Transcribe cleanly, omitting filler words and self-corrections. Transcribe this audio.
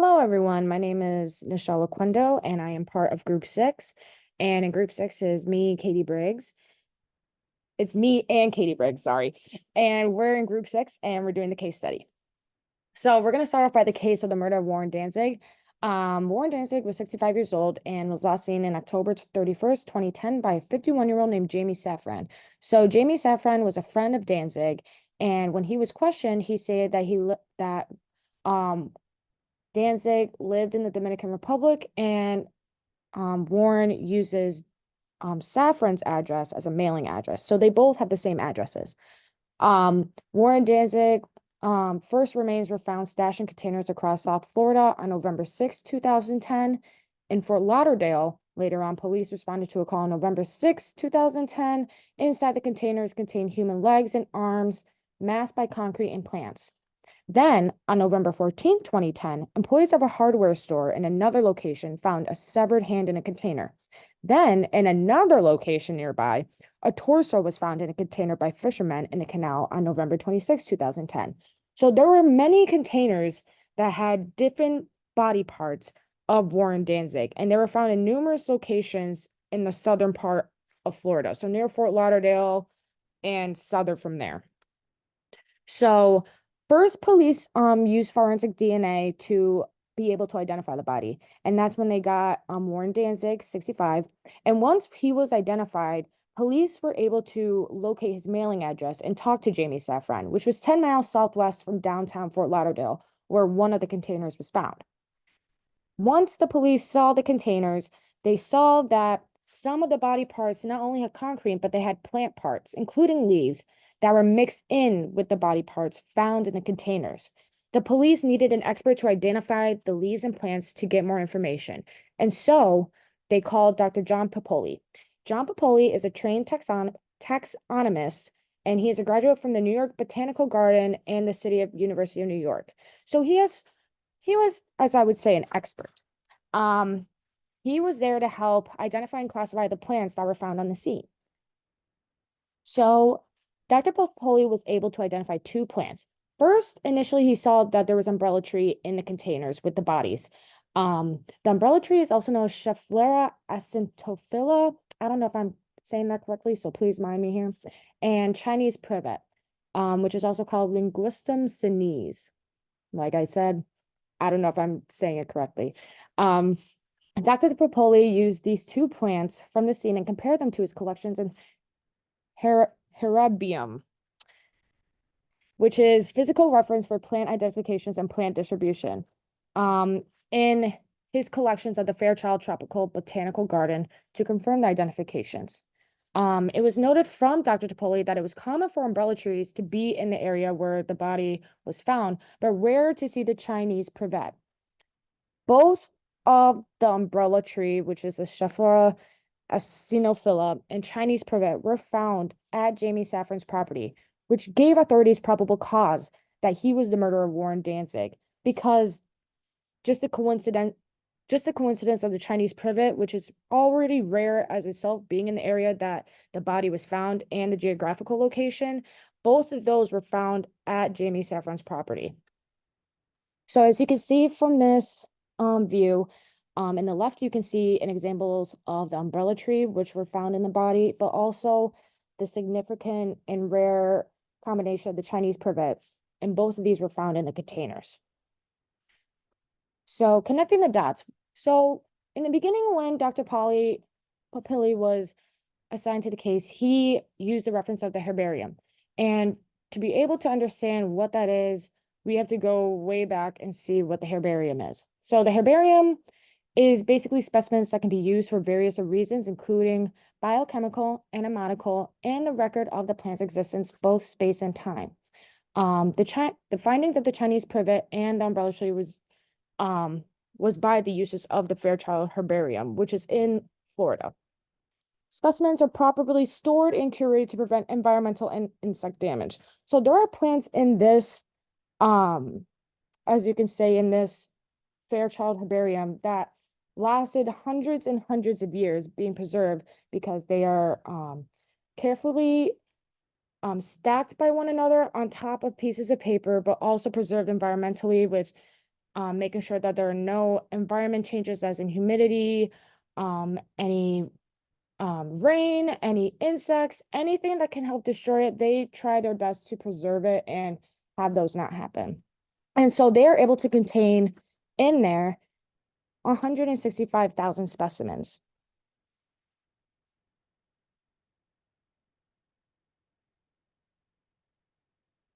Hello, everyone. My name is Nichelle Oquendo, and I am part of Group 6. And in Group 6 is me, Katie Briggs. It's me and Katie Briggs, sorry. And we're in Group 6, and we're doing the case study. So we're going to start off by the case of the murder of Warren Danzig. Warren Danzig was 65 years old and was last seen in October 31st, 2010 by a 51-year-old named Jamie Safran. So Jamie Safran was a friend of Danzig, and when he was questioned, he said that um Danzig lived in the Dominican Republic, and Warren uses Safran's address as a mailing address. So they both have the same addresses. Warren Danzig first remains were found stashed in containers across South Florida on November 6, 2010. In Fort Lauderdale, later on, police responded to a call on November 6, 2010. Inside the containers contained human legs and arms masked by concrete and plants. Then, on November 14, 2010, employees of a hardware store in another location found a severed hand in a container. Then, in another location nearby, a torso was found in a container by fishermen in a canal on November 26, 2010. So there were many containers that had different body parts of Warren Danzig, and they were found in numerous locations in the southern part of Florida, so near Fort Lauderdale and southern from there. So first, police used forensic DNA to be able to identify the body, and that's when they got Warren Danzig, 65. And once he was identified, police were able to locate his mailing address and talk to Jamie Safran, which was 10 miles southwest from downtown Fort Lauderdale, where one of the containers was found. Once the police saw the containers, they saw that some of the body parts not only had concrete, but they had plant parts, including leaves, that were mixed in with the body parts found in the containers. The police needed an expert to identify the leaves and plants to get more information. And so they called Dr. John Popoli. John Popoli is a trained taxonomist, and he is a graduate from the New York Botanical Garden and the University of New York. So he was, as I would say, an expert. Um, he was there to help identify and classify the plants that were found on the scene. So Dr. Popoli was able to identify two plants. First, initially, he saw that there was umbrella tree in the containers with the bodies. The umbrella tree is also known as Schefflera acintophylla. I don't know if I'm saying that correctly, so please mind me here. And Chinese privet, which is also called Linguistum sinensis. Like I said, I don't know if I'm saying it correctly. Dr. Popoli used these two plants from the scene and compared them to his collections in Herbaceum, which is physical reference for plant identifications and plant distribution. In his collections of the Fairchild Tropical Botanical Garden to confirm the identifications. It was noted from Dr. Topoli that it was common for umbrella trees to be in the area where the body was found, but rare to see the Chinese privet. Both of the umbrella tree, which is a Schefflera acinophila, and Chinese privet were found at Jamie Safran's property, which gave authorities probable cause that he was the murderer of Warren Danzig, because just a coincidence of the Chinese privet, which is already rare as itself, being in the area that the body was found and the geographical location, both of those were found at Jamie Safran's property. So as you can see from this view, in the left, you can see an examples of the umbrella tree, which were found in the body, but also the significant and rare combination of the Chinese privet, and both of these were found in the containers. So connecting the dots. So in the beginning, when Dr. Popoli was assigned to the case, he used the reference of the herbarium. And to be able to understand what that is, we have to go way back and see what the herbarium is. So the herbarium is basically specimens that can be used for various reasons, including biochemical, anatomical, and the record of the plant's existence, both space and time. The findings of the Chinese privet and the umbrella tree was by the uses of the Fairchild Herbarium, which is in Florida. Specimens are properly stored and curated to prevent environmental and insect damage. So there are plants in this, as you can say, in this Fairchild Herbarium that lasted hundreds and hundreds of years being preserved because they are carefully stacked by one another on top of pieces of paper, but also preserved environmentally with making sure that there are no environment changes as in humidity, any rain, any insects, anything that can help destroy it. They try their best to preserve it and have those not happen. And so they are able to contain in there 165,000 specimens.